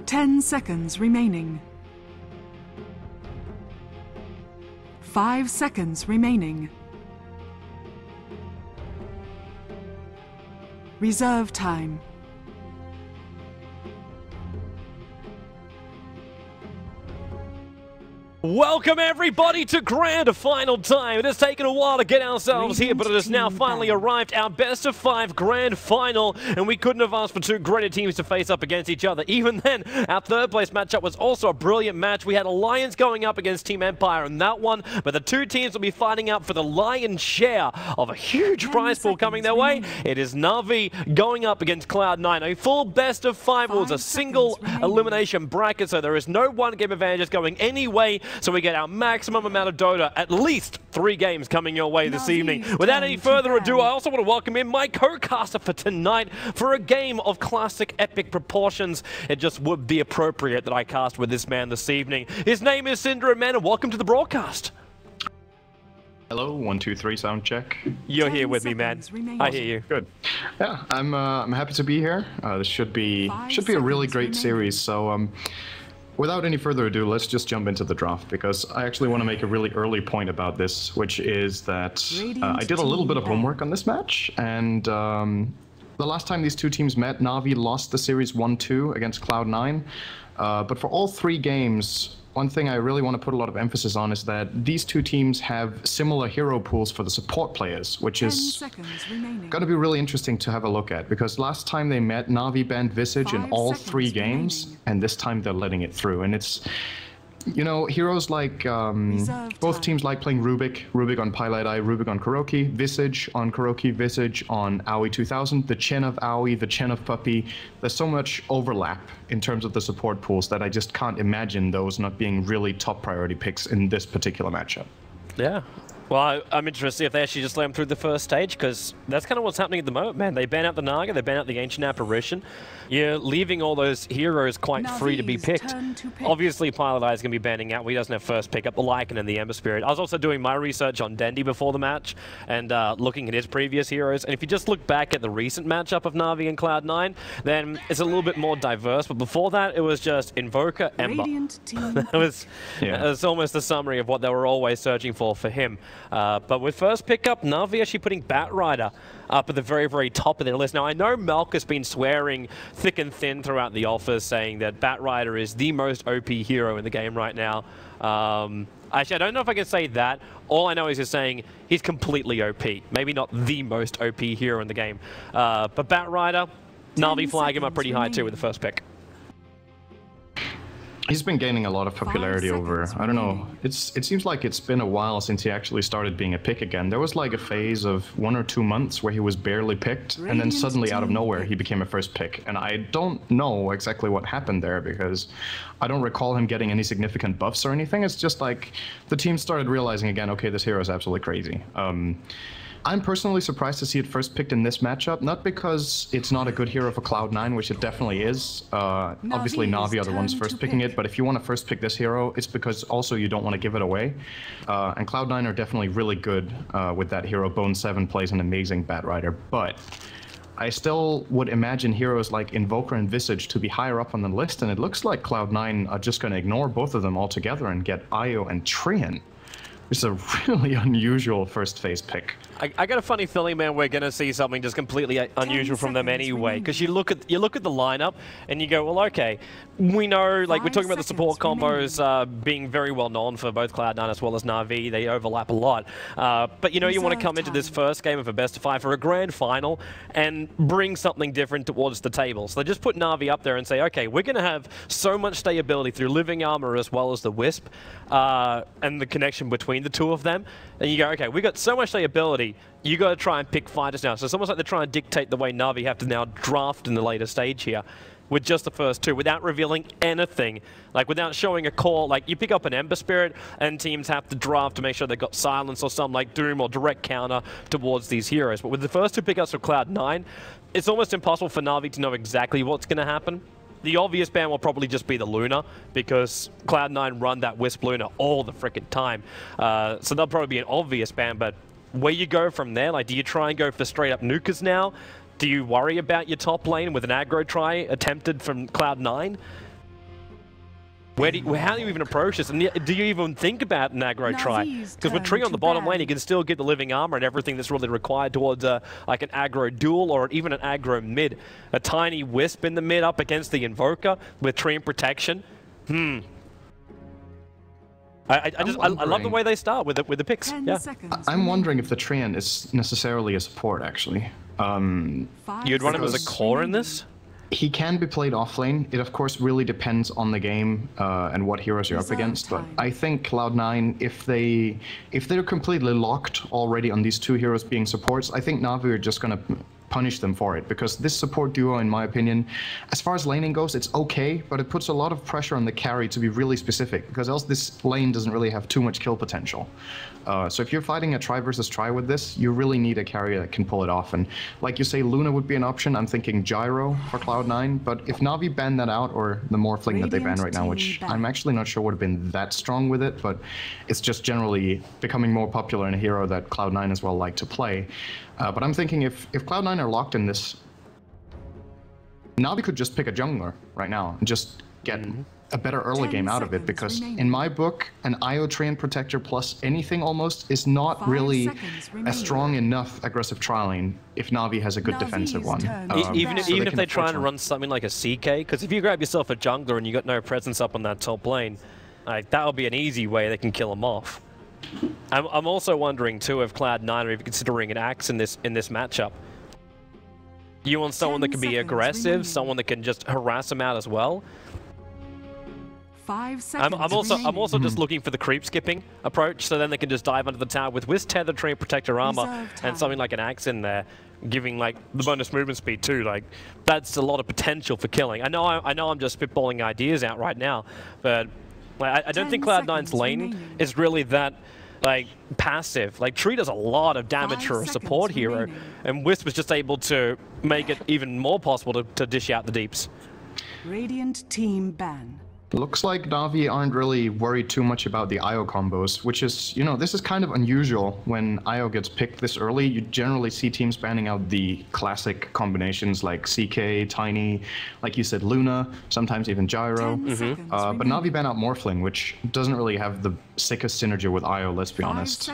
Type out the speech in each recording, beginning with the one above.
10 seconds remaining. 5 seconds remaining. Reserve time. Welcome everybody to Grand Final Time. It has taken a while to get ourselves here, but it has now finally arrived, our best of 5 Grand Final, and we couldn't have asked for 2 greater teams to face up against each other. Even then, our third place matchup was also a brilliant match. We had Alliance going up against Team Empire in that one, but the 2 teams will be fighting out for the lion's share of a huge prize pool coming their way. It is Navi going up against Cloud9, a full best of 5. It was a single elimination bracket, so there is no one game advantages going any way. So we get our maximum amount of Dota, at least 3 games coming your way this evening. Without any further ado, I also want to welcome in my co-caster for tonight for a game of classic epic proportions. It just would be appropriate that I cast with this man this evening. His name is Cinder, man, and welcome to the broadcast. Hello, 1, 2, 3, sound check. You're here with me, man. I hear you. Good. Yeah, I'm happy to be here. This should be a really great series. So without any further ado, let's just jump into the draft, because I actually want to make a really early point about this, which is that I did a little bit of homework on this match, and the last time these 2 teams met, Navi lost the series 1-2 against Cloud9, but for all 3 games, one thing I really want to put a lot of emphasis on is that these 2 teams have similar hero pools for the support players, which is going to be really interesting to have a look at, because last time they met, Navi banned Visage in all 3 games, and this time they're letting it through. And it's, you know, heroes like, both teams like playing Rubik on Pilot Eye, Rubik on Kuroki, Visage on Kuroki, Visage on Aoi 2000, the Chen of Aoi, the Chen of Puppy. There's so much overlap in terms of the support pools that I just can't imagine those not being really top priority picks in this particular matchup. Yeah. Well, I'm interested to see if they actually just let them through the first stage, because that's kind of what's happening at the moment, man. They ban out the Naga, they ban out the Ancient Apparition. You're leaving all those heroes quite free to be picked. Obviously, Pilot Eye is going to be banning out. He doesn't have first pick up the Lycan and the Ember Spirit. I was also doing my research on Dendi before the match and looking at his previous heroes. And if you just look back at the recent matchup of Navi and Cloud9, then it's a little bit more diverse. But before that, it was just Invoker, Ember. That was almost the summary of what they were always searching for him. But with first pickup, Navi actually putting Batrider up at the very, very top of their list. Now, I know Malk has been swearing thick and thin throughout the offers, saying that Batrider is the most OP hero in the game right now. Actually, I don't know if I can say that. All I know is he's saying he's completely OP. Maybe not the most OP hero in the game. But Batrider, Navi flag him up pretty high too with the first pick. He's been gaining a lot of popularity over, I don't know, it seems like it's been a while since he actually started being a pick again. There was like a phase of 1 or 2 months where he was barely picked, and then suddenly out of nowhere he became a first pick. And I don't know exactly what happened there, because I don't recall him getting any significant buffs or anything. It's just like the team started realizing again, okay, this hero is absolutely crazy. I'm personally surprised to see it first picked in this matchup, not because it's not a good hero for Cloud9, which it definitely is. Obviously, Navi are the ones first picking it, but if you want to first pick this hero, it's because also you don't want to give it away. And Cloud9 are definitely really good with that hero. Bone 7 plays an amazing Batrider, but I still would imagine heroes like Invoker and Visage to be higher up on the list, and it looks like Cloud9 are just going to ignore both of them altogether and get Io and Trian. It's a really unusual first phase pick. I got a funny feeling, man, we're going to see something just completely unusual from them anyway. Because you look at the lineup and you go, well, okay, we know, like we're talking about the support combos being very well known for both Cloud9 as well as Navi. They overlap a lot. But you know, you want to come into this first game of a best of 5 for a grand final and bring something different towards the table. So they just put Navi up there and say, okay, we're going to have so much stayability through Living Armor as well as the Wisp and the connection between the 2 of them. And you go, okay, we got so much stability, you got to try and pick fighters now. So it's almost like they're trying to dictate the way Navi have to now draft in the later stage here with just the first 2 without revealing anything, like without showing a core. Like you pick up an Ember Spirit and teams have to draft to make sure they've got silence or something like Doom or direct counter towards these heroes. But with the first 2 pickups for Cloud9, it's almost impossible for Navi to know exactly what's going to happen. The obvious ban will probably just be the Luna, because Cloud9 run that Wisp Luna all the frickin' time. So that'll probably be an obvious ban, but where you go from there, like do you try and go for straight up nukers now? Do you worry about your top lane with an aggro try attempted from Cloud9? How do you even approach this? And do you even think about an aggro try? Because with Tree on the bottom lane, you can still get the living armor and everything that's really required towards like an aggro duel or even an aggro mid. A tiny Wisp in the mid up against the Invoker with Tree and protection. I love the way they start with the picks. Yeah. I'm wondering if the Treant is necessarily a support, actually. You'd run him as a core in this? He can be played offlane. It of course really depends on the game and what heroes you're up against. But I think Cloud9, if they're completely locked already on these two heroes being supports, I think Navi are just gonna punish them for it, because this support duo, in my opinion, as far as laning goes, it's okay, but it puts a lot of pressure on the carry to be really specific, because else this lane doesn't really have too much kill potential. So if you're fighting a try versus try with this, you really need a carry that can pull it off. And like you say, Luna would be an option. I'm thinking Gyro for Cloud9, but if Navi banned that out, or the Morphling that they ban right now, which I'm actually not sure would have been that strong with it, but it's just generally becoming more popular in a hero that Cloud9 as well like to play. But I'm thinking if Cloud9 are locked in this, Navi could just pick a jungler right now and just get a better early game out of it, because in my book, an IO Treant Protector plus anything almost is not really a strong enough aggressive trialing if Navi has a good defensive one. Even if they try and run something like a CK, because if you grab yourself a jungler and you got no presence up on that top lane, like, that'll be an easy way they can kill him off. I'm also wondering too if Cloud9 are even considering an axe in this matchup. You want someone that can be aggressive, someone that can just harass him out as well. 5 seconds. I'm also just looking for the creep skipping approach, so then they can just dive under the tower with Wisp, Tether, Tree, Protector armor, and something like an axe in there, giving like the bonus movement speed too. Like, that's a lot of potential for killing. I know I'm just spitballing ideas out right now, but like, I don't think Cloud9's lane is really that like passive. Like, Tree does a lot of damage for a support hero, and Wisp was just able to make it even more possible to dish out the deeps. Radiant team ban. Looks like Navi aren't really worried too much about the IO combos, which is, you know, this is kind of unusual. When IO gets picked this early, you generally see teams banning out the classic combinations like CK, Tiny, like you said, Luna, sometimes even Gyro. But Navi ban out Morphling, which doesn't really have the sickest synergy with IO, let's be honest.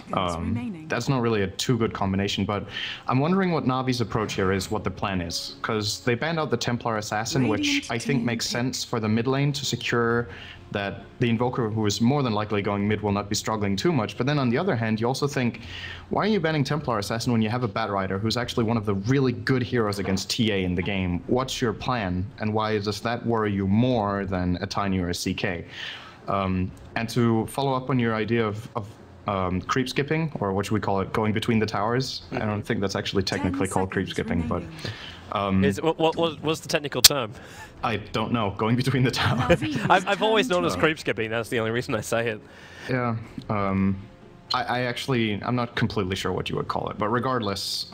That's not really a too good combination, but I'm wondering what Navi's approach here is, what the plan is. Because they banned out the Templar Assassin, which I think makes sense for the mid lane to secure that the Invoker, who is more than likely going mid, will not be struggling too much. But then on the other hand, you also think, why are you banning Templar Assassin when you have a Batrider who's actually one of the really good heroes against TA in the game? What's your plan? And why does that worry you more than a Tiny or a CK? And to follow up on your idea of creep skipping, or what should we call it, going between the towers? I don't think that's actually technically called creep skipping, but... what's the technical term? I don't know. Going between the towers. I've always known as creep skipping. That's the only reason I say it. Yeah. I'm not completely sure what you would call it, but regardless,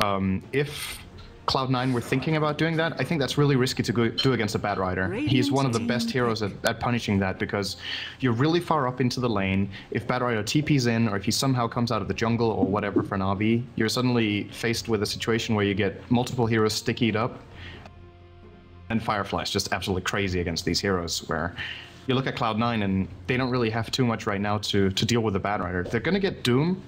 if Cloud9 were thinking about doing that, I think that's really risky to do against a Batrider. He's one of the best heroes at punishing that, because you're really far up into the lane. If Batrider TP's in, or if he somehow comes out of the jungle or whatever for Navi, you're suddenly faced with a situation where you get multiple heroes stickied up. And Firefly's just absolutely crazy against these heroes, where you look at Cloud9 and they don't really have too much right now to deal with the Batrider. They're going to get Doom,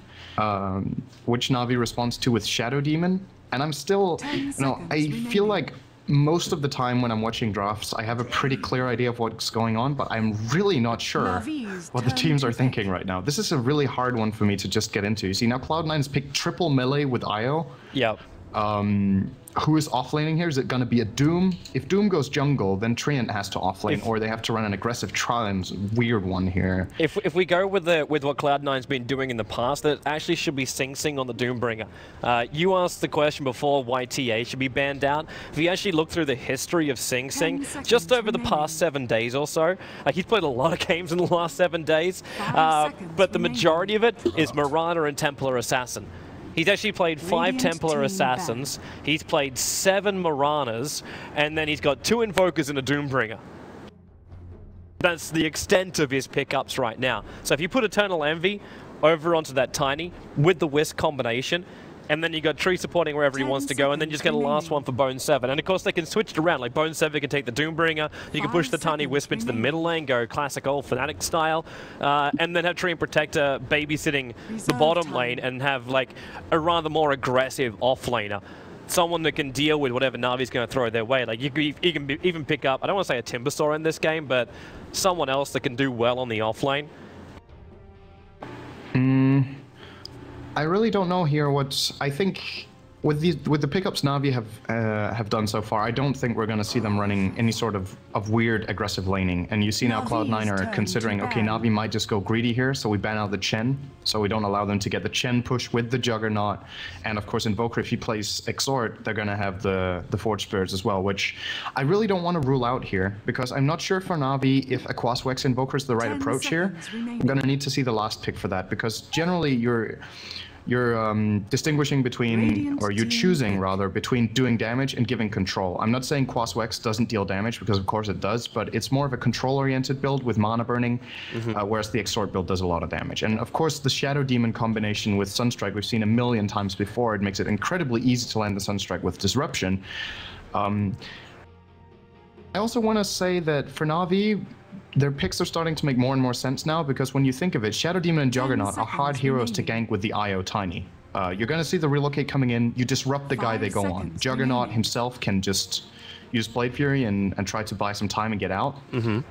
which Navi responds to with Shadow Demon. And I'm still, I feel like most of the time when I'm watching drafts, I have a pretty clear idea of what's going on, but I'm really not sure what the teams are thinking right now. This is a really hard one for me to just get into. You see, now Cloud9's picked triple melee with IO. Yep. Who is offlaning here? Is it going to be a Doom? If Doom goes jungle, then Treant has to offlane, or they have to run an aggressive Trium's weird one here. If we go with what Cloud9's been doing in the past, that actually should be Sing Sing on the Doombringer. You asked the question before why TA should be banned out. If you actually look through the history of Sing Sing, just over the past 7 days or so, he's played a lot of games in the last 7 days, but the majority of it is Marana and Templar Assassin. He's actually played 5 Templar Assassins, he's played 7 Maranas, and then he's got 2 Invokers and a Doombringer. That's the extent of his pickups right now. So if you put Eternal Envy over onto that Tiny with the Wisp combination, and then you got Tree supporting wherever he wants to go, and then you just get a last one for Bone 7. And of course they can switch it around, like Bone 7 can take the Doombringer, you can push the Tiny Wisp into the middle lane, go classic old Fnatic style, and then have Tree and Protector babysitting the bottom lane and have like a rather more aggressive off laner. Someone that can deal with whatever Navi's going to throw their way. Like you can even pick up, I don't want to say a Timbersaw in this game, but someone else that can do well on the off lane. I really don't know here what I think with the pickups Navi have done so far. I don't think we're going to see them running any sort of weird aggressive laning. And you see now Cloud9 are considering, okay, Navi might just go greedy here, so we ban out the Chen, so we don't allow them to get the Chen push with the Juggernaut. And of course, Invoker, if he plays Exhort, they're going to have the Forge Spirits as well, which I really don't want to rule out here, because I'm not sure for Navi if a Quaswex Invoker is the right approach here. I'm going to need to see the last pick for that, because generally you're distinguishing between, or you're choosing rather, between doing damage and giving control. I'm not saying Quaswex doesn't deal damage, because of course it does, but it's more of a control-oriented build with mana burning, whereas the Exhort build does a lot of damage. And of course the Shadow Demon combination with Sunstrike, we've seen a million times before. It makes it incredibly easy to land the Sunstrike with Disruption. I also want to say that for Navi, their picks are starting to make more and more sense now, because when you think of it, Shadow Demon and Juggernaut are hard heroes to gank with the IO Tiny. You're going to see the relocate coming in, you disrupt the guy they go on. Juggernaut himself can just use Blade Fury and try to buy some time and get out.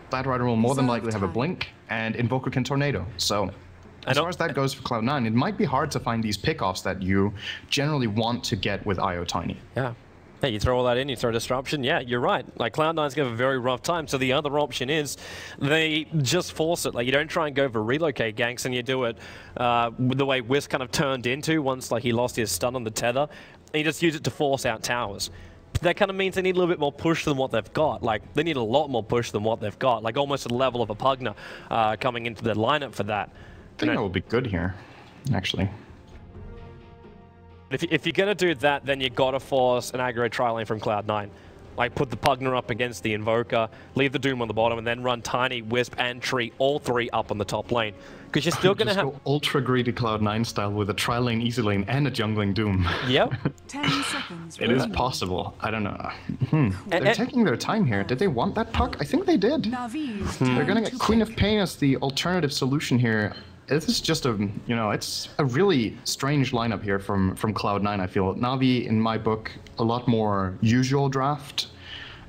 Flat Rider will more than likely have a blink, and Invoker can Tornado. So as far as that goes for Cloud9, it might be hard to find these pickoffs that you generally want to get with IO Tiny. Yeah. Hey, you throw all that in, you throw Disruption, yeah, you're right. Like, Cloud9's going to have a very rough time, so the other option is they just force it. Like, you don't try and go for relocate ganks, and you do it the way Wisp kind of turned into once, like, he lost his stun on the tether, and you just use it to force out towers. That kind of means they need a little bit more push than what they've got. Like, they need a lot more push than what they've got. Like, almost at the level of a Pugna coming into the lineup for that. I think that would be good here, actually. If you're going to do that, then you got to force an aggro tri-lane from Cloud9. Like, put the Pugna up against the Invoker, leave the Doom on the bottom, and then run Tiny, Wisp, and Tree, all three up on the top lane. Because you're still going to have... Go ultra greedy Cloud9 style with a tri-lane, easy lane, and a jungling Doom. Yep. 10 seconds. It is possible. I don't know. They're taking their time here. Did they want that puck? I think they did. They're going to get Queen of Pain as the alternative solution here. This is just a, you know, it's a really strange lineup here from Cloud9, I feel. Navi, in my book, a lot more usual draft,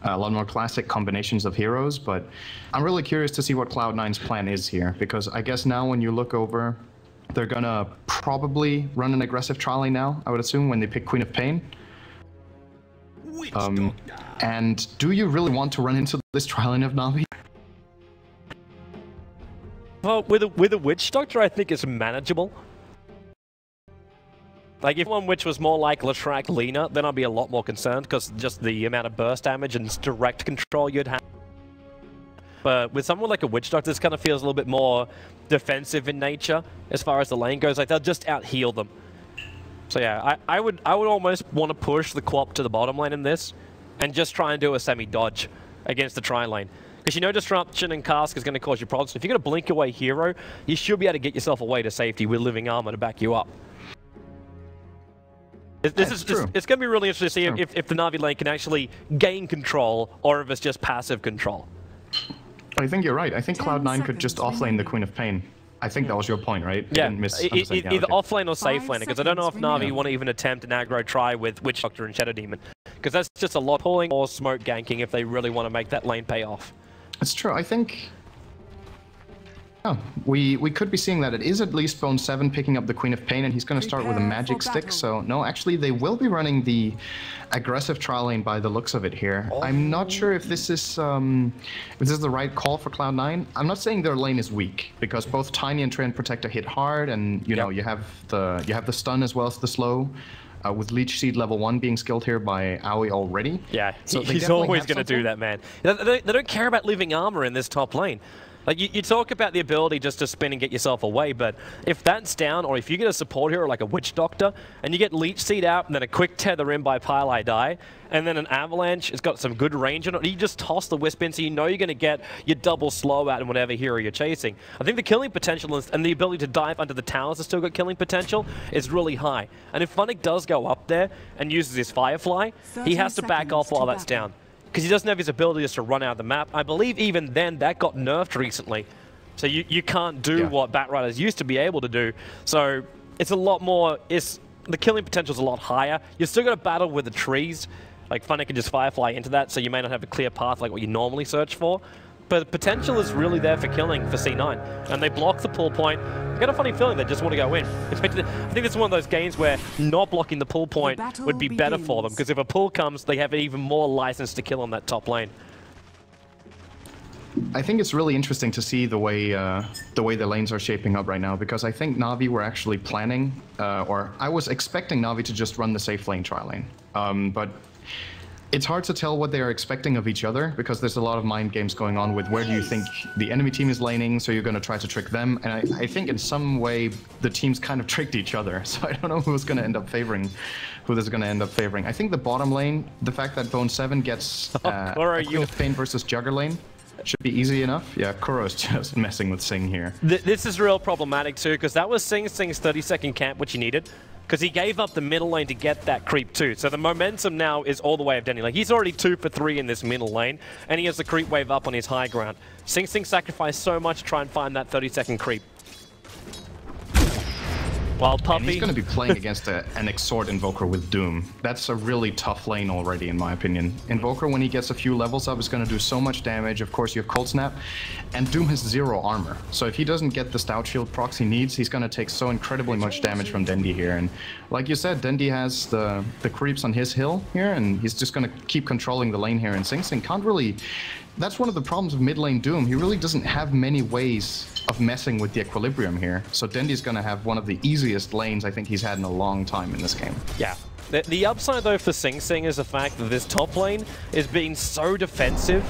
a lot more classic combinations of heroes, but I'm really curious to see what Cloud9's plan is here, because I guess now when you look over, they're gonna probably run an aggressive tri lane now, I would assume, when they pick Queen of Pain. And do you really want to run into this tri lane of Navi? Well, with a Witch Doctor, I think it's manageable. Like, if one Witch was more like Leshrac Lina, then I'd be a lot more concerned, because just the amount of burst damage and direct control you'd have. But with someone like a Witch Doctor, this kind of feels a little bit more defensive in nature, as far as the lane goes. Like, they'll just out-heal them. So yeah, I would almost want to push the Quap to the bottom lane in this, and just try and do a semi-dodge against the tri-lane. Because you know Disruption and Cask is going to cause you problems. If you're going to blink away hero, you should be able to get yourself away to safety with Living Armor to back you up. It's going to be really interesting to see if the Navi lane can actually gain control, or if it's just passive control. I think you're right. I think Cloud9 could just offlane the Queen of Pain. I think that was your point, right? Yeah, either offlane or safe lane, because I don't know if Navi want to even attempt an aggro try with Witch Doctor and Shadow Demon. Because that's just a lot pulling or smoke ganking if they really want to make that lane pay off. It's true. I think we could be seeing that. It is at least Bone 7 picking up the Queen of Pain, and he's going to start with a magic stick. So no, actually they will be running the aggressive trial lane by the looks of it here. I'm not sure if this is the right call for Cloud9. I'm not saying their lane is weak, because both Tiny and Treant Protector hit hard, and you know you have the stun as well as the slow. With Leech Seed level 1 being skilled here by Aoi already. Yeah, so he's always going to do that, man. They don't care about Living Armor in this top lane. Like, you talk about the ability just to spin and get yourself away, but if that's down, or if you get a support hero like a Witch Doctor, and you get Leech Seed out, and then a quick tether in by Pile Die, and then an Avalanche has got some good range on it, you just toss the Wisp in, so you know you're going to get your double slow out in whatever hero you're chasing. I think the killing potential and the ability to dive under the towers has still got killing potential is really high. And if Funnick does go up there and uses his Firefly, he has to back off while that's down, because he doesn't have his ability just to run out of the map. I believe even then that got nerfed recently. So you can't do what Batriders used to be able to do. So it's a lot more, the killing potential is a lot higher. You're still going to battle with the trees. Like, Funnick can just Firefly into that, so you may not have a clear path like what you normally search for. But the potential is really there for killing for C9. And they block the pull point. I get a funny feeling they just want to go in. I think it's one of those games where not blocking the pull point would be better for them, because if a pull comes, they have even more license to kill on that top lane. I think it's really interesting to see the way the lanes are shaping up right now, because I think Navi were actually planning, or I was expecting Navi to just run the safe lane tri lane. But it's hard to tell what they are expecting of each other, because there's a lot of mind games going on with where do you think the enemy team is laning, so you're going to try to trick them. And I think in some way the teams kind of tricked each other, so I don't know who's going to end up favoring, who this is going to end up favoring. I think the bottom lane, the fact that Bone 7 gets Queen of Pain versus Jugger lane should be easy enough. Yeah, Kuro's just messing with Sing here. This is real problematic too, because that was Sing's 30-second camp, which he needed. Because he gave up the middle lane to get that creep too. So the momentum now is all the way of Dendi. Like, he's already 2 for 3 in this middle lane, and he has the creep wave up on his high ground. Sing sacrificed so much to try and find that 30-second creep. While Puppy... And he's going to be playing against an Exort Invoker with Doom. That's a really tough lane already, in my opinion. Invoker, when he gets a few levels up, is going to do so much damage. Of course, you have Cold Snap, and Doom has 0 armor. So if he doesn't get the Stout Shield procs he needs, he's going to take so incredibly much damage from Dendi here. And like you said, Dendi has the creeps on his hill here, and he's just going to keep controlling the lane here. And Sing can't really... That's one of the problems of mid lane Doom. He really doesn't have many ways of messing with the equilibrium here. So Dendi's going to have one of the easiest lanes I think he's had in a long time in this game. Yeah. The upside, though, for Sing is the fact that this top lane is being so defensive.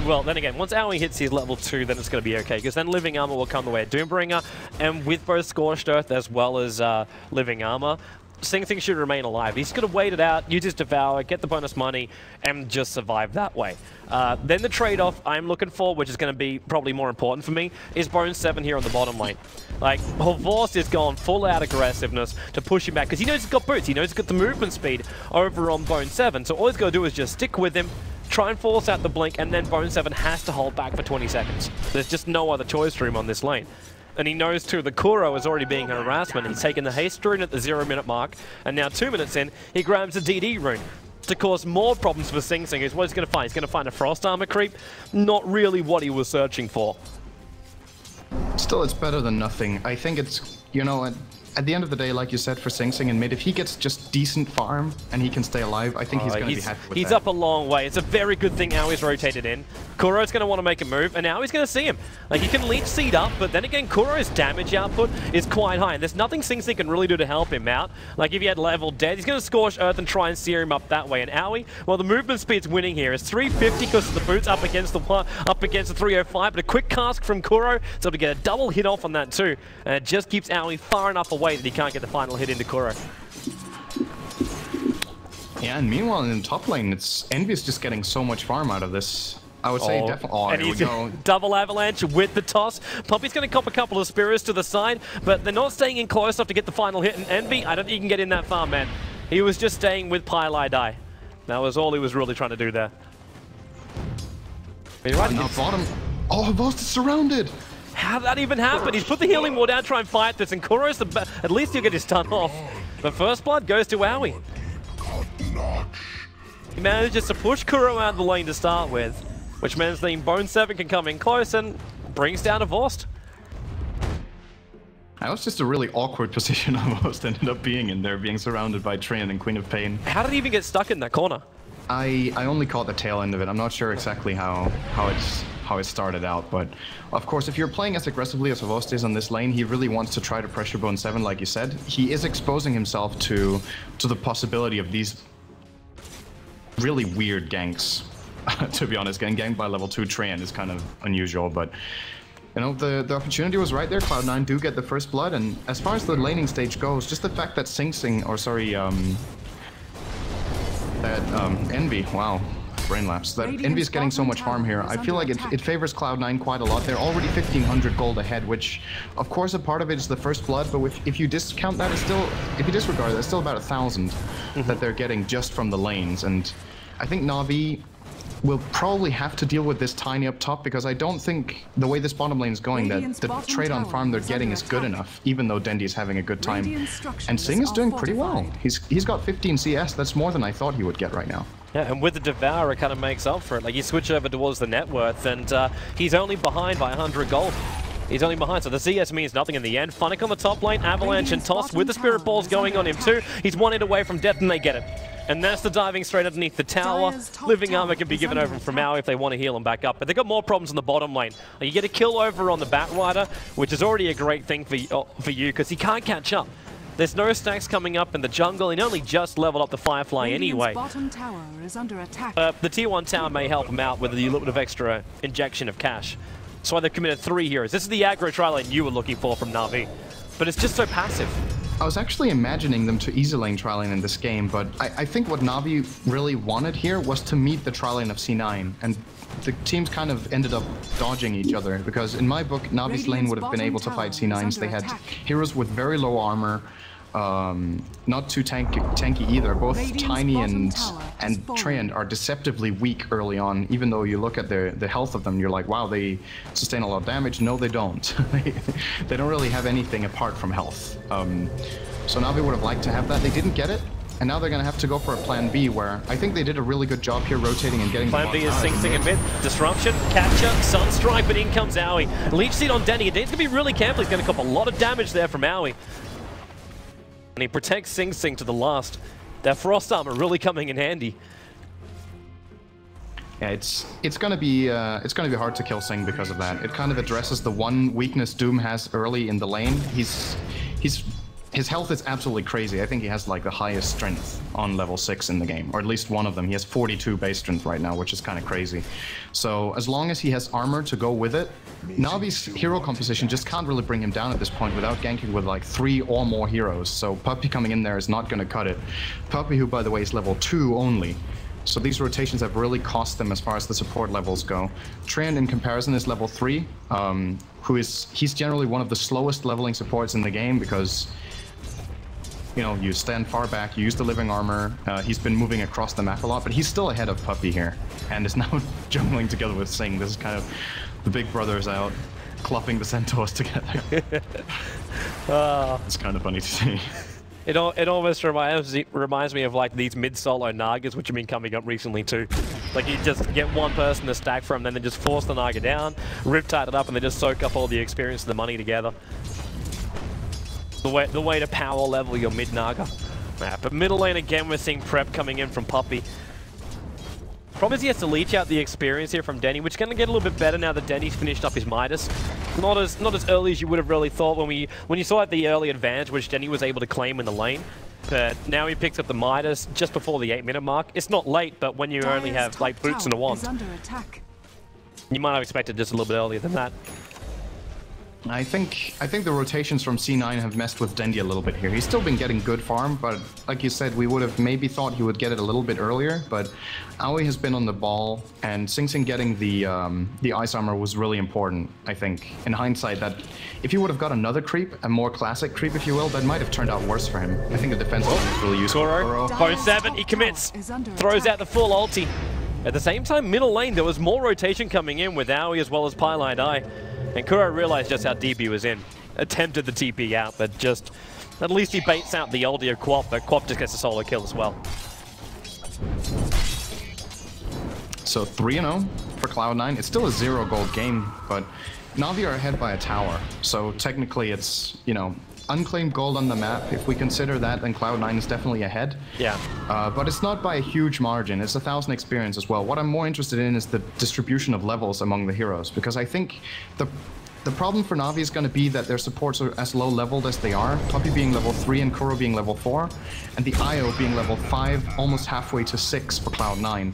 Well, then again, once Aoi hits his level 2, then it's going to be okay, because then Living Armor will come the way of Doombringer, and with both Scorched Earth as well as Living Armor, Sing should remain alive. He's going to wait it out, use his Devour, get the bonus money, and just survive that way. Then the trade-off I'm looking for, which is going to be probably more important for me, is Bone 7 here on the bottom lane. Like, Horvorst is gone full-out aggressiveness to push him back, because he knows he's got boots, he knows he's got the movement speed over on Bone 7, so all he's got to do is just stick with him, try and force out the blink, and then Bone 7 has to hold back for 20 seconds. There's just no other choice for him on this lane. And he knows too the Kuro is already being an harassment. He's taken the haste rune at the 0-minute mark, and now 2 minutes in, he grabs a DD rune to cause more problems for Sing. Is what he's going to find. He's going to find a Frost Armor creep. Not really what he was searching for. Still, it's better than nothing. I think it's, you know, at the end of the day, like you said, for Sing in mid, if he gets just decent farm and he can stay alive, I think he's going to be happy with that. He's up a long way. It's a very good thing Aoi's rotated in. Kuro's going to want to make a move, and Aoi's going to see him. Like, he can Leech Seed up, but then again, Kuro's damage output is quite high, and there's nothing Sing can really do to help him out. Like, if he had level dead, he's going to Scorch Earth and try and sear him up that way. And Aoi, well, the movement speed's winning here. It's 350 because of the boots up against the 305, but a quick cast from Kuro, so to get a double hit off on that too. And it just keeps Aoi far enough away that he can't get the final hit into Kuro. Yeah, and meanwhile in the top lane, it's Envy's just getting so much farm out of this. I would say definitely. Oh, and here we go. Double avalanche with the toss. Puppy's going to cop a couple of spirits to the side, but they're not staying in close enough to get the final hit. And Envy, I don't think he can get in that far, man. He was just staying with Pile Die. That was all he was really trying to do there. Right now, bottom. Oh, Vost is surrounded. How did that even happen? He's put the healing ward down to try and fight this, and Kuro's at least he'll get his stun off. But first blood goes to Aoi. He manages to push Kuro out of the lane to start with, which means the Bone 7 can come in close and brings down a Vorst. That was just a really awkward position almost ended up being in there, being surrounded by Trin and Queen of Pain. How did he even get stuck in that corner? I only caught the tail end of it. I'm not sure exactly how it started out, but of course, if you're playing as aggressively as Horvorst is on this lane, he really wants to try to pressure Bone 7, like you said. He is exposing himself to the possibility of these really weird ganks. To be honest, getting ganked by level 2 Train is kind of unusual, but You know, the opportunity was right there. Cloud9 do get the first blood, and as far as the laning stage goes, just the fact that Envy, wow, brain lapse, that Envy is getting so much harm here, I feel like it favors Cloud9 quite a lot. They're already 1,500 gold ahead, which, of course, a part of it is the first blood, but if you discount that, it's still, if you disregard that, it's still about 1,000 that they're getting just from the lanes, and I think Navi will probably have to deal with this tiny up top, because I don't think the way this bottom lane is going that the trade on farm they're getting is good enough, even though Dendi is having a good time. And Sing is doing pretty well. He's got 15 CS, that's more than I thought he would get right now. Yeah, and with the Devour, it kind of makes up for it. Like, you switch over towards the net worth, and he's only behind by 100 gold. He's only behind, so the CS means nothing in the end. Funnick on the top lane, Avalanche and Toss with the Spirit Balls going on him too. He's 1 hit away from death, and they get it. And that's the diving straight underneath the tower. Living armor can be given over from Maui if they want to heal him back up. But they've got more problems in the bottom lane. Like, you get a kill over on the Batrider, which is already a great thing for you, because he can't catch up. There's no stacks coming up in the jungle, and only just leveled up the Firefly anyway. Bottom tower is under attack. The tier 1 tower may help him out with a little bit of extra injection of cash. That's why they've committed 3 heroes. This is the aggro tri-lane you were looking for from Navi. But it's just so passive. I was actually imagining them to easy lane tri-lane in this game, but I think what Navi really wanted here was to meet the tri-lane of C9, and the teams kind of ended up dodging each other, because in my book, Navi's lane would have been able to fight C9s. They had heroes with very low armor, not too tanky either. Both Tiny and Trend are deceptively weak early on, even though you look at the health of them, you're like, wow, they sustain a lot of damage. No, they don't. They don't really have anything apart from health. So Navi would have liked to have that. They didn't get it, and now they're going to have to go for a plan B, where I think they did a really good job here rotating and getting Plan B is Sing a bit. Disruption, catcher, Sunstrike, but in comes Aoi. Leech Seed on Dendi. Dendi's going to be really careful. He's going to cop a lot of damage there from Aoi. And he protects Sing to the last. That Frost Armor really coming in handy. Yeah, it's gonna be hard to kill Sing because of that. It kind of addresses the one weakness Doom has early in the lane. His health is absolutely crazy. I think he has like the highest strength on level 6 in the game, or at least one of them. He has 42 base strength right now, which is kind of crazy. So as long as he has armor to go with it, Navi's hero composition just can't really bring him down at this point without ganking with like 3 or more heroes. So Puppy coming in there is not going to cut it. Puppy, who by the way is level 2 only. So these rotations have really cost them as far as the support levels go. Trend in comparison is level 3, he's generally one of the slowest leveling supports in the game, because you know, you stand far back, you use the living armor, he's been moving across the map a lot, but he's still ahead of Puppy here, and is now jungling together with Sing. This is kind of the big brothers out, clubbing the centaurs together. It's kind of funny to see. It almost reminds me of like these mid-solo Nagas, which have been coming up recently too. Like, you just get one person to stack from, then they just force the Naga down, riptide it up, and they just soak up all the experience and the money together. The way to power level your mid-Naga. Yeah, but middle lane again, we're seeing prep coming in from Puppy. Problem is he has to leech out the experience here from Dendi, which is going to get a little bit better now that Dendi's finished up his Midas. Not as early as you would have really thought when you saw the early advantage which Dendi was able to claim in the lane. But now he picks up the Midas just before the 8-minute mark. It's not late, but when you only have like boots and a wand, you might have expected just a little bit earlier than that. I think the rotations from C9 have messed with Dendi a little bit here. He's still been getting good farm, but like you said, we would have maybe thought he would get it a little bit earlier. But Aoi has been on the ball, and Sing getting the ice armor was really important. I think in hindsight, that if he would have got another creep, a more classic creep, if you will, that might have turned out worse for him. I think the defense was really useful. Bone 7, he commits, throws out the full ulti. At the same time, middle lane, there was more rotation coming in with Aoi as well as Pylite Eye. And Kuro realized just how deep he was in. Attempted the TP out, but just... At least he baits out the ulti of Quap, but Quap just gets a solo kill as well. So 3-0 for Cloud9. It's still a 0 gold game, but Navi are ahead by a tower. So technically it's, you know, unclaimed gold on the map. If we consider that, then Cloud9 is definitely ahead. Yeah. But it's not by a huge margin. It's 1,000 experience as well. What I'm more interested in is the distribution of levels among the heroes, because I think the problem for Navi is going to be that their supports are as low leveled as they are. Puppy being level 3 and Kuro being level 4, and the IO being level 5, almost halfway to 6 for Cloud9.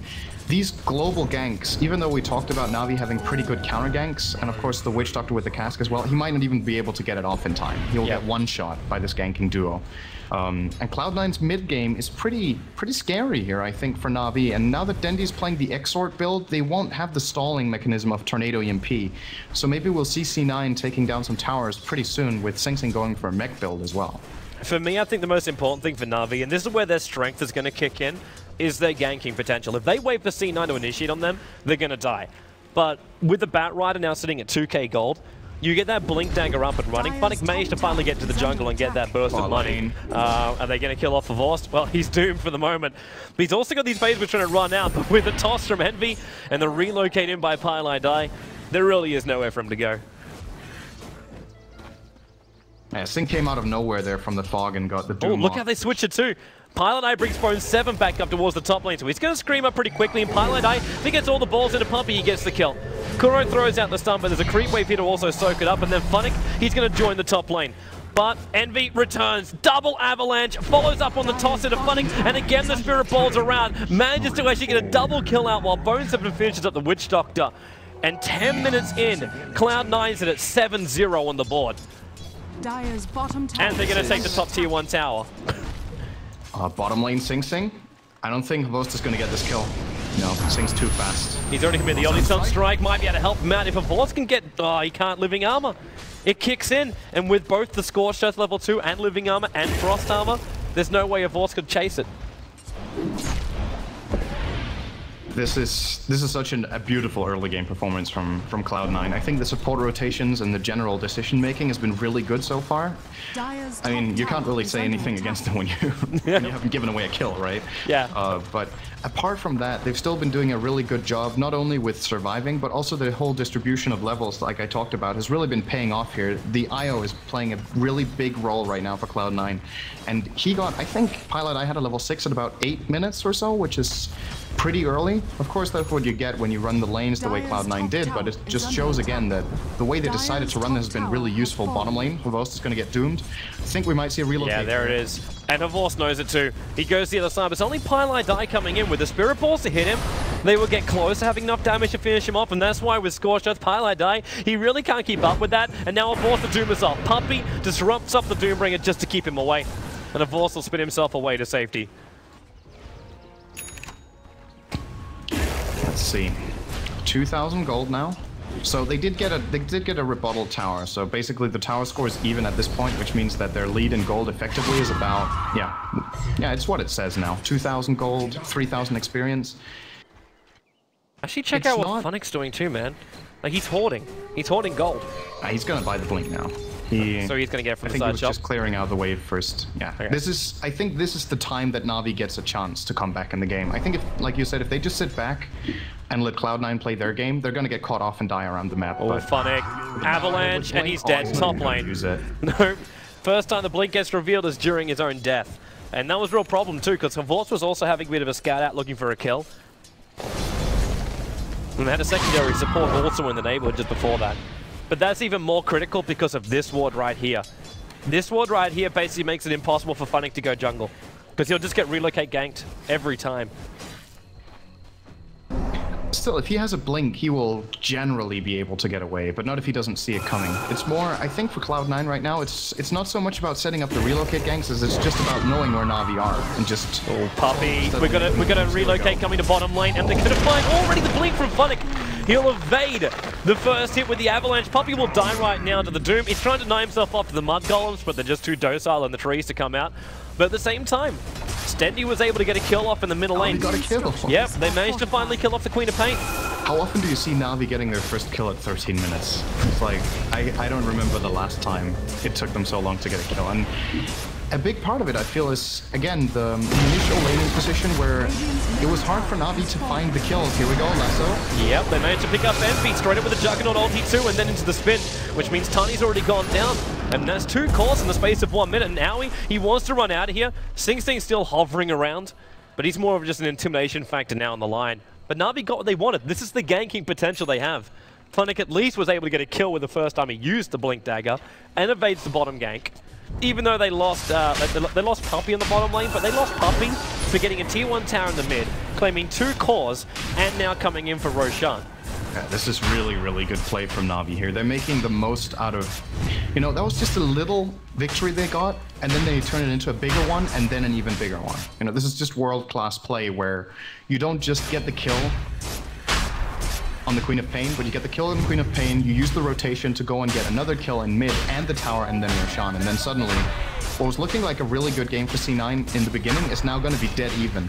these global ganks, even though we talked about Navi having pretty good counter ganks, and of course the Witch Doctor with the cask as well, he might not even be able to get it off in time. He'll get one shot by this ganking duo. And Cloud9's mid game is pretty scary here, I think, for Navi. And now that Dendi's playing the Exort build, they won't have the stalling mechanism of Tornado EMP. So maybe we'll see C9 taking down some towers pretty soon, with Sing Sing going for a mech build as well. For me, I think the most important thing for Navi, and this is where their strength is going to kick in, is their ganking potential. If they wait for C9 to initiate on them, they're going to die. But with the Bat Rider now sitting at 2k gold, you get that Blink Dagger up and running. Funnick managed to finally get to the jungle and get that burst of money. Are they going to kill off Vorst? Well, he's doomed for the moment. But he's also got these phases which are trying to run out, but with a toss from Envy and the relocate in by Pylai Die, there really is nowhere for him to go. Yeah, Sing came out of nowhere there from the fog and got the Doom. Oh, look how they switch it too. Pylai Die brings Phone 7 back up towards the top lane, so he's going to scream up pretty quickly, and Pylai Die, if he gets all the balls into Puppy, he gets the kill. Kuro throws out the stun, but there's a creep wave here to also soak it up, and then Funnick, he's going to join the top lane. But Envy returns, double avalanche, follows up on the toss into Funnick, and again the Spirit Balls around, manages to actually get a double kill out while Phone 7 finishes up the Witch Doctor. And 10 minutes in, Cloud9's at 7-0 on the board. Dire's bottom tower. And they're going to take the top tier 1 tower. Bottom lane Sing Sing. I don't think Vost is going to get this kill. No, Sing's too fast. He's already committed the Only Sunstrike, might be able to help him out. If a Vost can get... Oh, he can't Living Armor. It kicks in, and with both the Scorched Earth level 2 and Living Armor and Frost Armor, there's no way a Vost could chase it. This is such a beautiful early game performance from Cloud9. I think the support rotations and the general decision making has been really good so far. I mean, you can't really say anything against them when you haven't given away a kill, right? Yeah. But apart from that, they've still been doing a really good job, not only with surviving, but also the whole distribution of levels, like I talked about, has really been paying off here. The IO is playing a really big role right now for Cloud9. And he got, I think, Pylai Die had a level 6 at about 8 minutes or so, which is pretty early. Of course, that's what you get when you run the lanes the way Cloud9 did, but it just shows again that the way they decided to run this has been really useful. Bottom lane, Havost is going to get doomed. I think we might see a relocate. Yeah, there it is. And Havost knows it too. He goes to the other side, but it's only Pylai Die coming in with the Spirit Balls to hit him. They will get close to having enough damage to finish him off, and that's why with Scorched Earth, Pylai Die, he really can't keep up with that, and now Havost the Doom is off. Puppy disrupts up the Doombringer just to keep him away, and Havost will spin himself away to safety. Let's see, 2,000 gold now. So they did get a rebuttal tower. So basically the tower score is even at this point, which means that their lead in gold effectively is about yeah, it's what it says now. 2,000 gold, 3,000 experience. Actually, check out what Funnick's doing too, man. Like he's hoarding gold. He's gonna buy the blink now. So he's going to get it from the side shop? I think he was just clearing out the wave first. Yeah. Okay. I think this is the time that Navi gets a chance to come back in the game. I think if, like you said, if they just sit back and let Cloud9 play their game, they're going to get caught off and die around the map. Oh, Funnick. Avalanche, and he's dead. Top lane. No. First time the blink gets revealed is during his own death. And that was a real problem too, because Havost was also having a bit of a scout out looking for a kill. And they had a secondary support also in the neighborhood just before that. But that's even more critical because of this ward right here. This ward right here basically makes it impossible for Funnick to go jungle, because he'll just get relocate ganked every time. Still, if he has a blink, he will generally be able to get away, but not if he doesn't see it coming. It's more, I think for Cloud9 right now, it's not so much about setting up the relocate ganks as it's just about knowing where Navi are and just... Oh, Puppy, we're gonna relocate coming to bottom lane, and they're gonna find already the blink from Funnick. He'll evade the first hit with the avalanche. Puppy will die right now to the Doom. He's trying to deny himself off to the mud golems, but they're just too docile in the trees to come out. But at the same time, Dendi was able to get a kill off in the middle lane. He got a kill. Yep, they managed to finally kill off the Queen of Pain. How often do you see Navi getting their first kill at 13 minutes? It's like, I don't remember the last time it took them so long to get a kill. And a big part of it, I feel, is, again, the initial laning position where it was hard for Navi to find the kills. Here we go, Lasso. Yep, they managed to pick up Envy straight up with a Juggernaut ulti too, and then into the spin, which means Tani's already gone down. And that's 2 cores in the space of 1 minute. Now he wants to run out of here. Sing Sing's still hovering around, but he's more of just an intimidation factor now on the line. But Navi got what they wanted. This is the ganking potential they have. Funnick at least was able to get a kill with the first time he used the Blink Dagger and evades the bottom gank. Even though they lost Puppy in the bottom lane, but they lost Puppy for getting a tier 1 tower in the mid claiming 2 cores, and now coming in for Roshan. Yeah, this is really good play from Navi here. They're making the most out of, you know, that was just a little victory they got, and then they turn it into a bigger one, and then an even bigger one. You know, this is just world-class play where you don't just get the kill on the Queen of Pain, but you get the kill on the Queen of Pain, you use the rotation to go and get another kill in mid and the tower, and then Roshan, and then suddenly what was looking like a really good game for C9 in the beginning is now going to be dead even.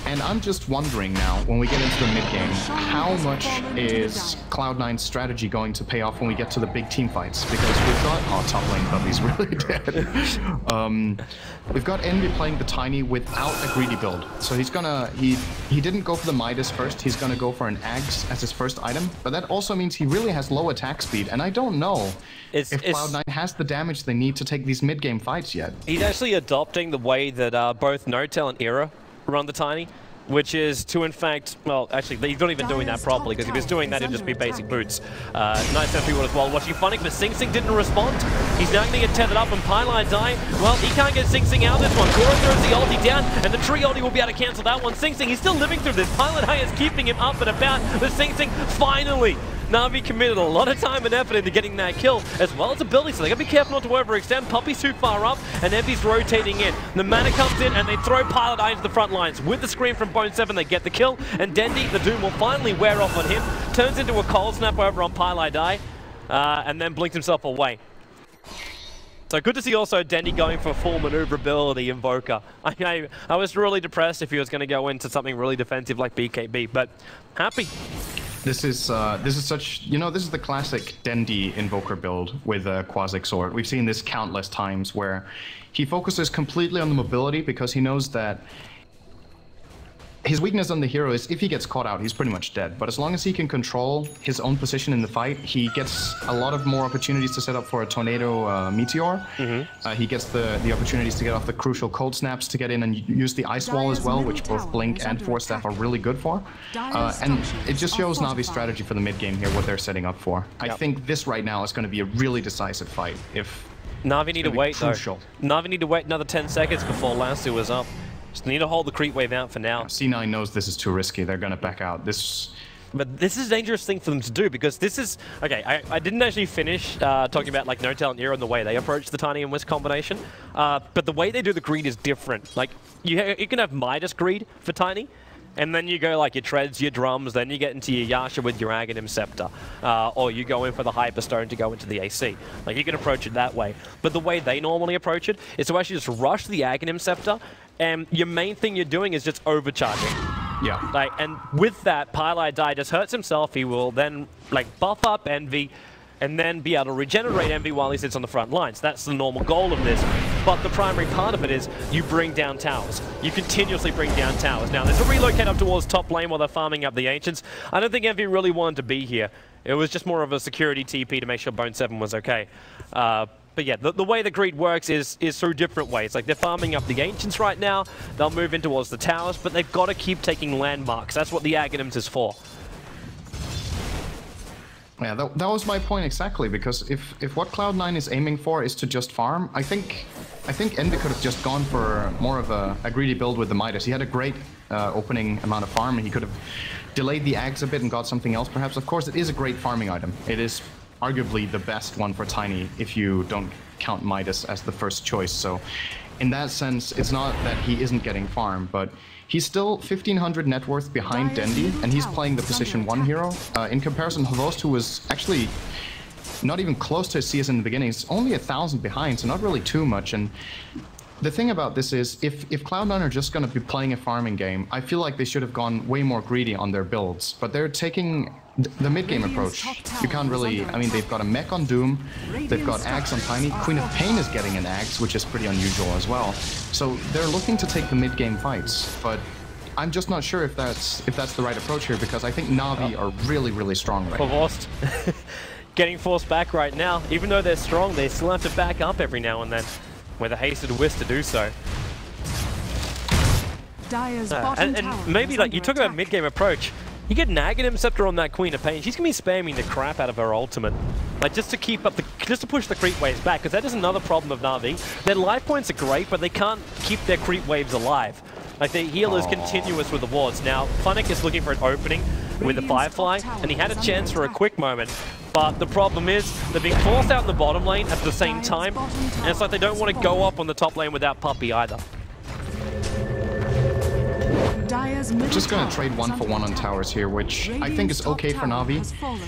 And I'm just wondering now, when we get into the mid game, how much is Cloud9's strategy going to pay off when we get to the big team fights? Because we've got... Oh, top lane Bubby's really dead. We've got Envy playing the Tiny without a greedy build. So he's gonna... He didn't go for the Midas first, he's gonna go for an Axe as his first item. But that also means he really has low attack speed, and I don't know if Cloud9 has the damage they need to take these mid game fights yet. He's actually adopting the way that both Notel and Era run the Tiny, which is to, in fact, well, actually, he's not even doing that properly, because if he was doing that, it'd just be basic boots. Nice entry one as well. Watching funny, but Sing Sing didn't respond. He's now going to get tethered up, and Pylai die. Well, he can't get Sing Sing out of this one. Kuro throws the ulti down, and the tree ulti will be able to cancel that one. Sing Sing, he's still living through this. Pylai is keeping him up and about, but Sing Sing, finally, Navi committed a lot of time and effort into getting that kill, as well as ability, so they gotta be careful not to overextend. Puppy's too far up, and Envy's rotating in. The mana comes in, and they throw Pilot Eye into the front lines. With the screen from Bone 7, they get the kill, and Dendi, the Doom, will finally wear off on him. Turns into a cold snap over on Pilot Eye, and then blinks himself away. So good to see also Dendi going for full maneuverability Invoker. I was really depressed if he was going to go into something really defensive like BKB, but happy. This is such, you know, this is the classic Dendi Invoker build with a Quasic Sword. We've seen this countless times where he focuses completely on the mobility because he knows that his weakness on the hero is if he gets caught out, he's pretty much dead. But as long as he can control his own position in the fight, he gets a lot of more opportunities to set up for a Tornado Meteor. He gets the opportunities to get off the crucial cold snaps, to get in and use the Ice Wall as well, which both Blink and Force Staff are really good for. And it just shows Navi's strategy for the mid game here, what they're setting up for. I think this right now is going to be a really decisive fight. If Navi need to wait though. Navi need to wait another 10 seconds before Lasso is up. Just need to hold the creep wave out for now. C9 knows this is too risky. They're going to back out. But this is a dangerous thing for them to do, because this is... Okay, I didn't actually finish talking about like Notel and Era and the way they approach the Tiny and Wisp combination. But the way they do the greed is different. Like, you can have Midas greed for Tiny, and then you go like your treads, your drums, then you get into your Yasha with your Aghanim Scepter. Or you go in for the Hyperstone to go into the AC. Like, you can approach it that way. But the way they normally approach it is to actually just rush the Aghanim Scepter, and your main thing you're doing is just overcharging. Yeah. Like, and with that, Pylai Die just hurts himself. He will then like buff up Envy, and then be able to regenerate Envy while he sits on the front lines. That's the normal goal of this. But the primary part of it is you bring down towers. You continuously bring down towers. Now, there's a relocate up towards top lane while they're farming up the Ancients. I don't think Envy really wanted to be here. It was just more of a security TP to make sure Bone 7 was okay. But yeah, the way the greed works is through different ways. Like, they're farming up the Ancients right now. They'll move in towards the towers, but they've got to keep taking landmarks. That's what the Aghanims is for. Yeah, that was my point exactly, because if what Cloud9 is aiming for is to just farm, I think Envy could have just gone for more of a greedy build with the Midas. He had a great opening amount of farm, and he could have delayed the Ags a bit and got something else perhaps. Of course, it is a great farming item. It is arguably the best one for Tiny if you don't count Midas as the first choice. So in that sense, it's not that he isn't getting farm, but he's still 1,500 net worth behind Dendi, and he's playing the position 1 hero. In comparison, Havost, who was actually not even close to his CS in the beginning, is only 1,000 behind, so not really too much. And the thing about this is, if Cloud9 are just going to be playing a farming game, I feel like they should have gone way more greedy on their builds. But they're taking the mid-game approach. You can't really... I mean, they've got a mech on Doom, they've got Axe on Tiny, Queen of Pain is getting an Axe, which is pretty unusual as well. So they're looking to take the mid-game fights, but I'm just not sure if that's the right approach here, because I think Navi are really, really strong right now. Getting forced back right now. Even though they're strong, they still have to back up every now and then, with a hasted whisk to do so. And maybe, like, you talk about mid-game approach, you get an Aghanim Scepter on that Queen of Pain, she's gonna be spamming the crap out of her ultimate. Like, just to keep up just to push the creep waves back, because that is another problem of Navi. Their life points are great, but they can't keep their creep waves alive. Like, the heal is continuous with the wards. Now, Funnick is looking for an opening with the Firefly, and he had a chance for a quick moment. But the problem is, they're being forced out in the bottom lane at the same time, and it's like they don't want to go up on the top lane without Puppey either. Just going to trade 1-for-1 on towers here, which I think is okay for Navi.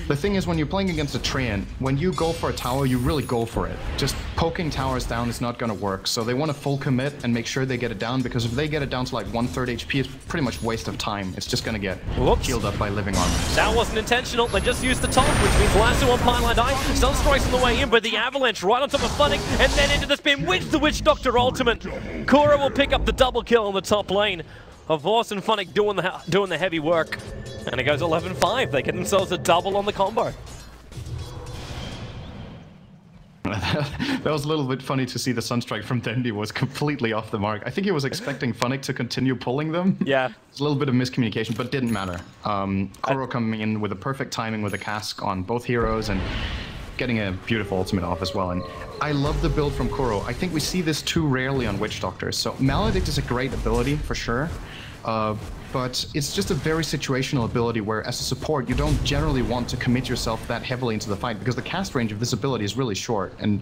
The thing is, when you're playing against a Treant, when you go for a tower, you really go for it. Just poking towers down is not going to work. So they want to full commit and make sure they get it down, because if they get it down to like 1/3 HP, it's pretty much waste of time. It's just going to get healed up by living armor. That wasn't intentional. They just used the top, which means Lasso on Pylon die. Sunstrike's on the way in, but the Avalanche right on top of Funnick, and then into the spin, which the Witch Doctor ultimate. Kuro will pick up the double kill on the top lane. Of Horse and Funnick doing the heavy work. And it goes 11-5. They get themselves a double on the combo. That was a little bit funny to see the Sunstrike from Dendi was completely off the mark. I think he was expecting Funnick to continue pulling them. Yeah. It's a little bit of miscommunication, but didn't matter. Kuro coming in with a perfect timing with a cask on both heroes and getting a beautiful ultimate off as well. And I love the build from Kuro. I think we see this too rarely on Witch Doctors. So Maledict is a great ability for sure, but it's just a very situational ability where as a support you don't generally want to commit yourself that heavily into the fight, because the cast range of this ability is really short, and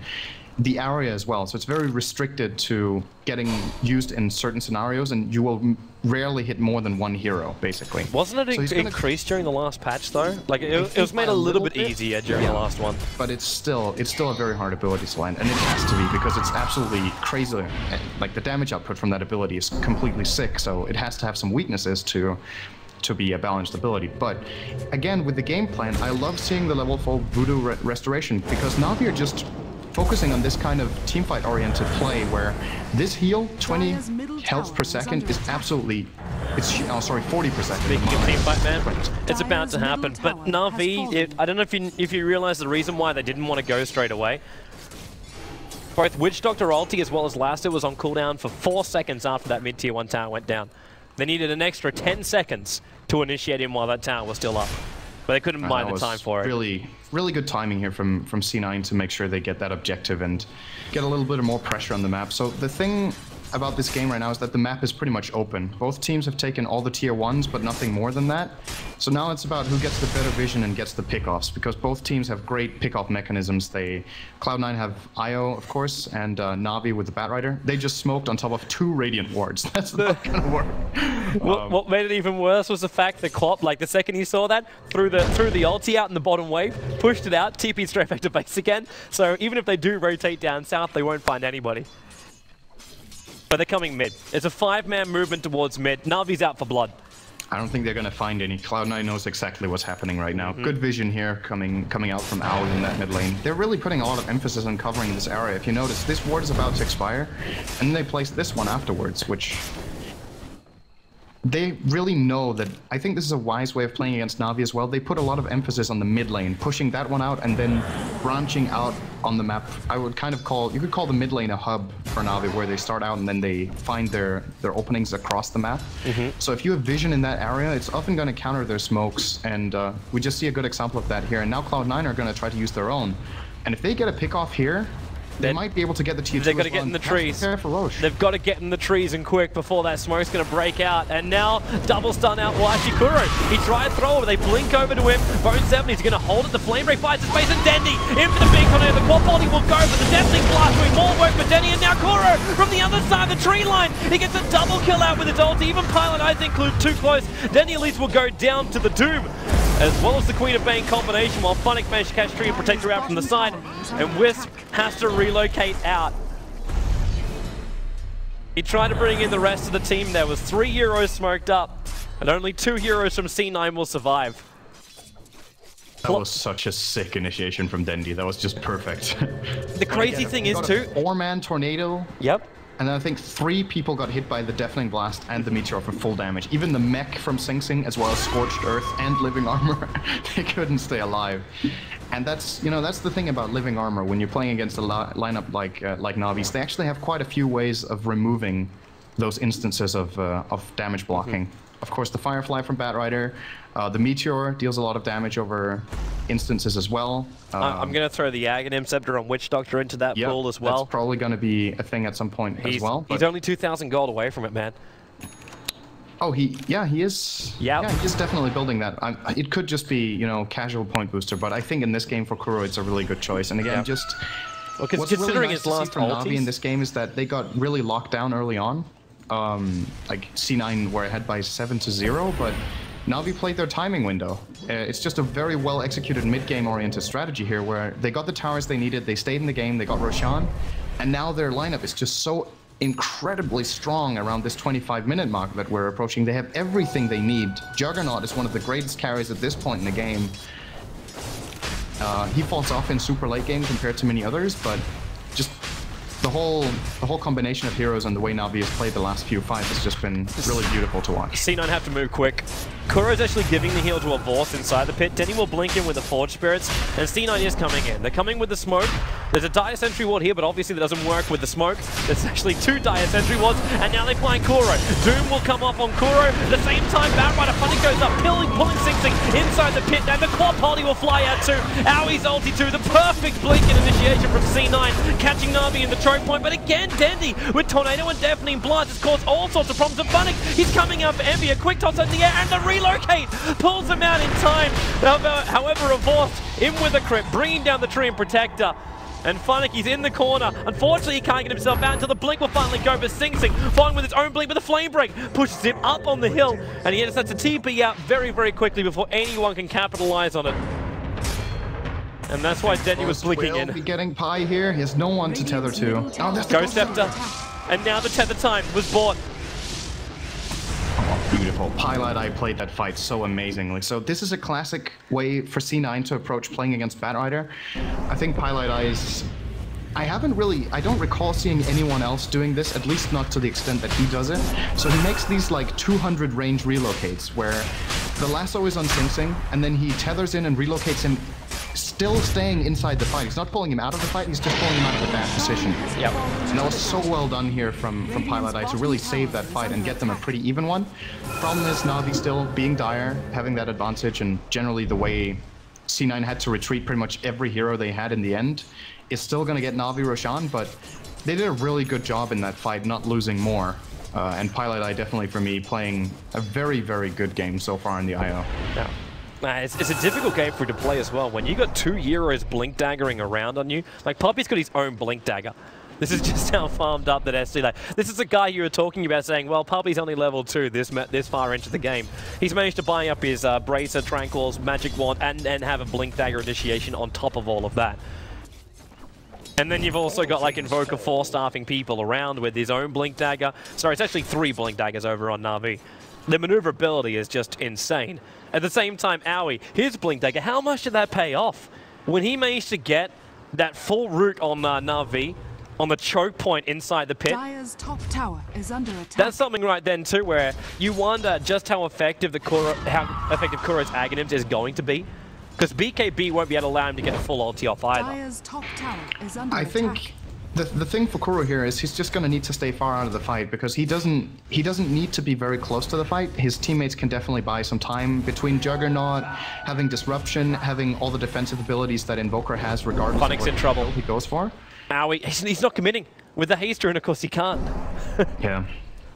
the area as well, so it's very restricted to getting used in certain scenarios, and you will rarely hit more than one hero, basically. Wasn't it increased during the last patch, though? Like, it was made a little bit easier during the last one. But it's still a very hard ability to land, and it has to be, because it's absolutely crazy. Like, the damage output from that ability is completely sick, so it has to have some weaknesses to be a balanced ability. But again, with the game plan, I love seeing the level 4 Voodoo Restoration, because Navi are just focusing on this kind of teamfight oriented play where this heal, 20 health per second, is absolutely, oh sorry, 40 per second. Speaking of teamfight, man, it's about to happen. But Navi, I don't know if you realize the reason why they didn't want to go straight away. Both Witch Doctor ulti as well as Lasso was on cooldown for 4 seconds after that mid-tier 1 tower went down. They needed an extra 10 seconds to initiate him while that tower was still up. But they couldn't buy the time for it. Really good timing here from C9 to make sure they get that objective and get a little bit more pressure on the map. So the thing about this game right now is that the map is pretty much open. Both teams have taken all the tier 1s, but nothing more than that. So now it's about who gets the better vision and gets the pickoffs, because both teams have great pickoff mechanisms. Cloud9 have IO, of course, and Navi with the Batrider. They just smoked on top of 2 Radiant wards. That's not gonna work. What made it even worse was the fact that Klopp, like the second he saw that, threw the ulti out in the bottom wave, pushed it out, TP straight back to base again. So even if they do rotate down south, they won't find anybody. But they're coming mid. It's a 5-man movement towards mid. Navi's out for blood. I don't think they're going to find any. Cloud9 knows exactly what's happening right now. Good vision here coming out from Owl in that mid lane. They're really putting a lot of emphasis on covering this area. If you notice, this ward is about to expire, and then they place this one afterwards, which they really know that. I think this is a wise way of playing against Navi as well. They put a lot of emphasis on the mid lane, pushing that one out and then branching out on the map. I would kind of you could call the mid lane a hub for Navi, where they start out and then they find their openings across the map. So if you have vision in that area, it's often going to counter their smokes, and we just see a good example of that here. And now Cloud9 are going to try to use their own. And if they get a pick off here, they might be able to get the tier 2. They've got to get in the trees. They've got to get in the trees and quick before that smoke's going to break out. And now, double stun out Kuro. He tried to throw over. They blink over to him. Bone 70 is going to hold it. The flame break finds his space. And Dendi in for the big tornado. The quad volley will go, but the deathling blast doing more work for Dendi. And now Kuro from the other side of the tree line. He gets a double kill out with his ulti. Even Pylon, I think, too close. Dendi at least will go down to the Doom, as well as the Queen of Bane combination, while Funnick managed to catch Tree and protect her out from the side. And Wisp has to relocate out. He tried to bring in the rest of the team. There was 3 heroes smoked up, and only 2 heroes from C9 will survive. That was such a sick initiation from Dendi. That was just perfect. The crazy thing is too, 4-man tornado. Yep. And then I think 3 people got hit by the Deafening Blast and the Meteor for full damage. Even the mech from Sing Sing, as well as Scorched Earth and Living Armor, they couldn't stay alive. And that's the thing about Living Armor. When you're playing against a lineup like Navi's, they actually have quite a few ways of removing those instances of damage blocking. Of course, the Firefly from Batrider, the Meteor deals a lot of damage over instances as well. I'm going to throw the Aghanim Scepter on Witch Doctor into that pool as well. That's probably going to be a thing at some point as well. He's only 2,000 gold away from it, man. Oh, he is. Yep. Yeah, he is definitely building that. It could just be, you know, casual point booster, but I think in this game for Kuro, it's a really good choice. And again, just well, what's considering really nice his last to see from Navi in this game is that they got really locked down early on. Like C9 were ahead by 7-0, but Navi played their timing window. It's just a very well executed mid-game oriented strategy here, where they got the towers they needed, they stayed in the game, they got Roshan, and now their lineup is just so incredibly strong around this 25-minute mark that we're approaching. They have everything they need. Juggernaut is one of the greatest carries at this point in the game. He falls off in super late game compared to many others, but just the whole combination of heroes and the way Navi has played the last few fights has just been really beautiful to watch. C9 have to move quick. Kuro's actually giving the heal to a Vorst inside the pit. Dendy will blink in with the Forge Spirits, and C9 is coming in. They're coming with the smoke. There's a Dire Sentry Ward here, but obviously that doesn't work with the smoke. There's actually 2 Dire Sentry Wards, and now they're playing Kuro. Doom will come up on Kuro. At the same time, Batrider finally goes up, pulling Sing Sing inside the pit, and the Quad Party will fly out too. Aui's ulti too, the perfect blink and initiation from C9, catching Navi in the choke point, but again, Dendi with Tornado and Deafening Blast has caused all sorts of problems. And Bunnick, he's coming out for Envy, a quick toss in the air, and the relocate pulls him out in time. However, a Vorst in with a crit, bringing down the tree and Protector. And Funnick, he's in the corner. Unfortunately, he can't get himself out until the blink will finally go, but Sing Sing, following with his own blink with a flame break, pushes him up on the hill, and he just has to TP out very, very quickly before anyone can capitalize on it. And that's why Dendi was blinking in. Be getting pie here. He has no one to tether to. Oh, that's the Ghost Scepter. And now the tether time was bought. Oh, beautiful. Pilot I played that fight so amazingly. So this is a classic way for C9 to approach playing against Batrider. I think Pilot Eyes... I don't recall seeing anyone else doing this, at least not to the extent that he does it. So he makes these like 200 range relocates where the lasso is on Sing Sing, and then he tethers in and relocates him, still staying inside the fight. He's not pulling him out of the fight, he's just pulling him out of a bad position. Yep. And that was so well done here from Pilot Eye to really save that fight and get them a pretty even one. Problem is Navi still being dire, having that advantage, and generally the way C9 had to retreat pretty much every hero they had in the end is still going to get Navi Roshan, but they did a really good job in that fight, not losing more. And Pilot Eye definitely, for me, playing a very, very good game so far in the IO. Yeah. It's a difficult game for you to play as well. When you got 2 heroes blink daggering around on you, like Puppy's got his own blink dagger. This is just how farmed up that SC. Like, this is a guy you were talking about saying, well, Puppy's only level 2 this far into the game. He's managed to buy up his Bracer, Tranquils, Magic Wand, and have a blink dagger initiation on top of all of that. And then you've also got like Invoker 4-staffing people around with his own blink dagger. Sorry, it's actually 3 blink daggers over on Navi. The maneuverability is just insane. At the same time, Aoi, his blink dagger, how much did that pay off? When he managed to get that full route on Navi, on the choke point inside the pit. Dire's top tower is under attack. That's something right then too, where you wonder just how effective Kuro's Aghanims is going to be. Because BKB won't be able to allow him to get a full ulti off either. Dire's top tower is under I think the thing for Kuro here is he's just going to need to stay far out of the fight, because he doesn't need to be very close to the fight. His teammates can definitely buy some time between Juggernaut, having Disruption, having all the defensive abilities that Invoker has regardless Funnick's of what in trouble. he goes for. Aoi, he's not committing. With the haster, and of course he can't. Yeah,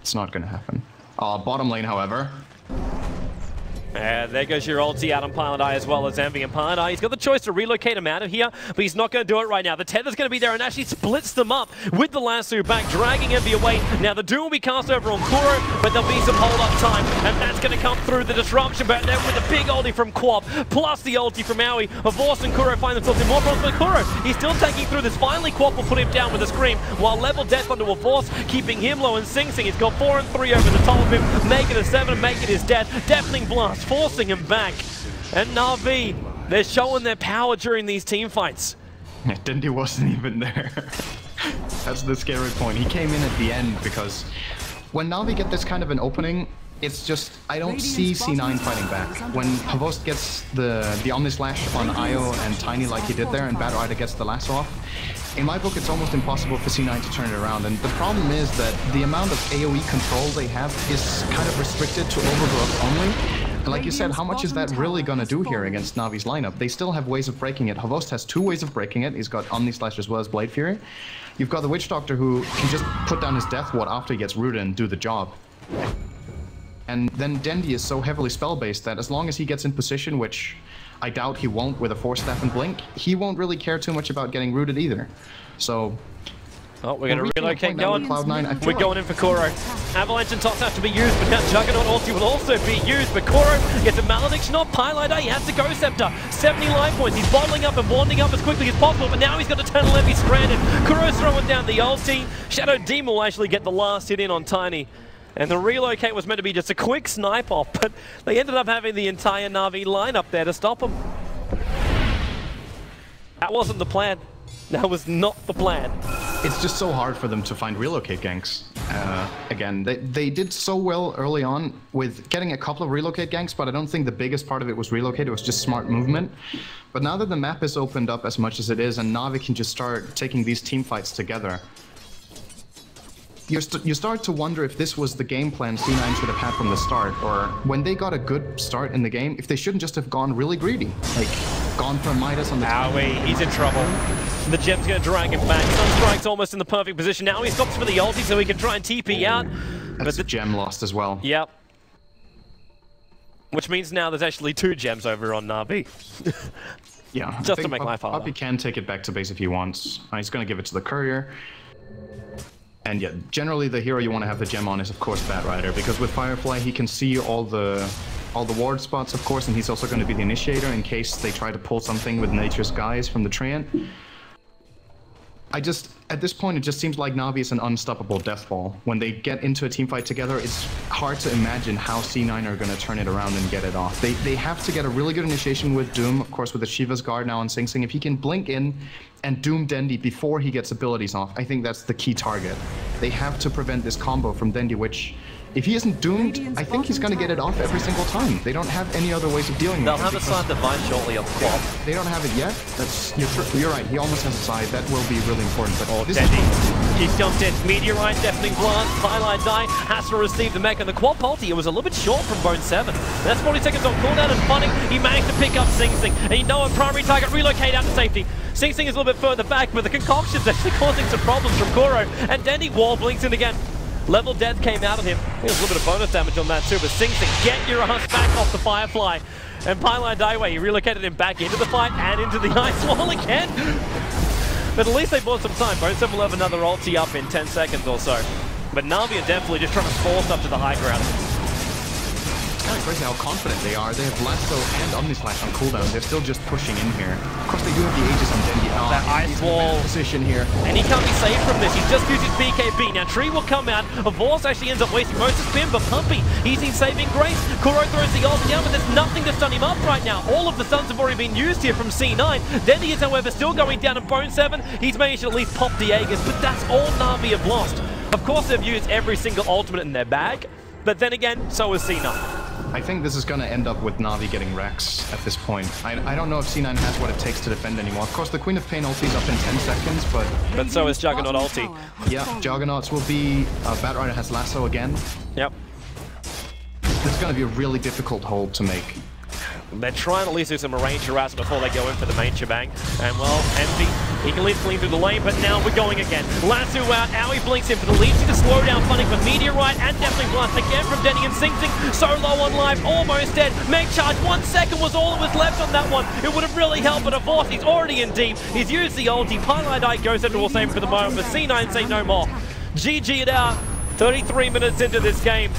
it's not going to happen. Bottom lane, however. There goes your ulti out on Pilot Eye as well as Envy, and Pilot Eye, he's got the choice to relocate him out of here, but he's not going to do it right now. The tether's going to be there and actually splits them up with the lasso back, dragging Envy away. Now the Doom will be cast over on Kuro, but there'll be some hold-up time, and that's going to come through the disruption, but then with the big ulti from Quab, plus the ulti from Aoi, Vorst and Kuro find themselves in more problems, but Kuro, he's still taking through this. Finally, Quab will put him down with a scream, while level death onto a Vorst, keeping him low, and Sing Sing, he's got 4 and 3 over the top of him, make it a 7 and make it his death. Deafening Blast, forcing him back. And Navi, they're showing their power during these team fights. Yeah, Dendi wasn't even there. That's the scary point. He came in at the end because when Navi get this kind of an opening, it's just, I don't see C9 fighting back. When Havost gets the Omni Slash on Io and Tiny like he did there, and Batrider gets the lasso off, in my book it's almost impossible for C9 to turn it around. And the problem is that the amount of AoE control they have is kind of restricted to overgrowth only. And like you said, how much is that really going to do here against Navi's lineup? They still have ways of breaking it. Havost has 2 ways of breaking it. He's got Omni Slash as well as Blade Fury. You've got the Witch Doctor who can just put down his Death Ward after he gets rooted and do the job. And then Dendi is so heavily spell-based that as long as he gets in position, which I doubt he won't with a Force Staff and Blink, he won't really care too much about getting rooted either. So... Oh, we're going to relocate going. Cloud9, We're going in for Kuro. Avalanche and Toss have to be used, but now Juggernaut ulti will also be used. But Kuro gets a Malediction off. Pylite, he has to go Scepter. 70 life points. He's bottling up and wanding up as quickly as possible, but now he's got Eternal Levy stranded. Kuro's throwing down the ulti. Shadow Demon will actually get the last hit in on Tiny. And the relocate was meant to be just a quick snipe off, but they ended up having the entire Navi lineup there to stop him. That wasn't the plan. That was not the plan. It's just so hard for them to find relocate ganks. Again, they did so well early on with getting a couple of relocate ganks, but I don't think the biggest part of it was relocate. It was just smart movement. But now that the map is opened up as much as it is, and Navi can just start taking these team fights together, you start to wonder if this was the game plan C9 should have had from the start, or when they got a good start in the game, if they shouldn't just have gone really greedy, like gone for Midas on the top. Owie, he's in trouble. The gem's going to drag him back. Sunstrike's almost in the perfect position. Now he stops for the ulti so he can try and TP out. That's the gem lost as well. Yep. Which means now there's actually 2 gems over on Navi. Yeah. Just to make life harder. Puppy can take it back to base if he wants. He's going to give it to the courier. And yeah, generally the hero you want to have the gem on is of course Batrider, because with Firefly he can see all the ward spots of course, and he's also going to be the initiator in case they try to pull something with Nature's Guise from the Treant. At this point, it just seems like Navi is an unstoppable death ball. When they get into a team fight together, it's hard to imagine how C9 are going to turn it around and get it off. They have to get a really good initiation with Doom, of course with the Shiva's Guard now on Sing Sing. If he can blink in and Doom Dendi before he gets abilities off, I think that's the key target. They have to prevent this combo from Dendi, which... if he isn't doomed, I think he's going to get it off every single time. They don't have any other ways of dealing with it. They'll have a side device shortly on the quad. They don't have it yet. You're right, he almost has a side. That will be really important. But this Dendi. He's jumped in. Meteorite, Deafening Blast, Highlight Die, has to receive the mech, and the quad ulti. It was a little bit short from Bone 7. That's 40 seconds on cooldown, and Funning, he managed to pick up Sing Sing. And you know a primary target, relocate out to safety. Sing Sing is a little bit further back, but the concoction's actually causing some problems from Kuro. And Dendi wall blinks in again. Level death came out of him. There's a little bit of bonus damage on that too, but Sing Sing, get your ass back off the Firefly. And Pylon Daiwei, he relocated him back into the fight and into the ice wall again. But at least they bought some time. Bone 7 will have another ulti up in 10 seconds or so. But Navi are definitely just trying to force up to the high ground. It's kind of crazy how confident they are. They have Lasso and Omnislash on cooldown. They're still just pushing in here. Of course, they do have the Aegis on Dendi. Oh, that ice wall position here. And he can't be saved from this. He's just used his BKB. Now, Tree will come out. Vorce actually ends up wasting most of his spin, but Pumpy, he's in saving grace. Kuro throws the ulti down, but there's nothing to stun him up right now. All of the stuns have already been used here from C9. Dendi is, however, still going down to Bone 7. He's managed to at least pop the Aegis, but that's all Navi have lost. Of course, they've used every single ultimate in their bag, but then again, so is C9. I think this is going to end up with Navi getting Rex at this point. I don't know if C9 has what it takes to defend anymore. Of course, the Queen of Pain ulti is up in 10 seconds, but so is Juggernaut ulti. Yeah, Juggernauts will be... Batrider has Lasso again. Yep. This is going to be a really difficult hold to make. They're trying to at least do some range harass before they go in for the main shebang. And well, Empty, he can at least clean through the lane, but now we're going again. Lasso out, Owie blinks in for the lead to slow down Funning for Meteorite and Deafening Blast again from Dendi and Sing Sing. So low on life, almost dead. Meg charge, 1 second was all that was left on that one. It would have really helped, but of course he's already in deep. He's used the ulti, Pylite Eye goes into all save for the moment, but C9 say no more. GG it out, 33 minutes into this game.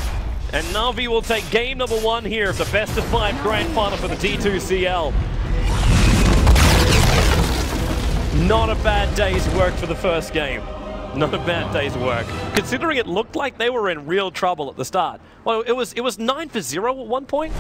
And Navi will take game number 1 here of the best of 5 grand final for the D2CL. Not a bad day's work for the first game. Not a bad day's work. Considering it looked like they were in real trouble at the start. Well, it was 9-0 at one point.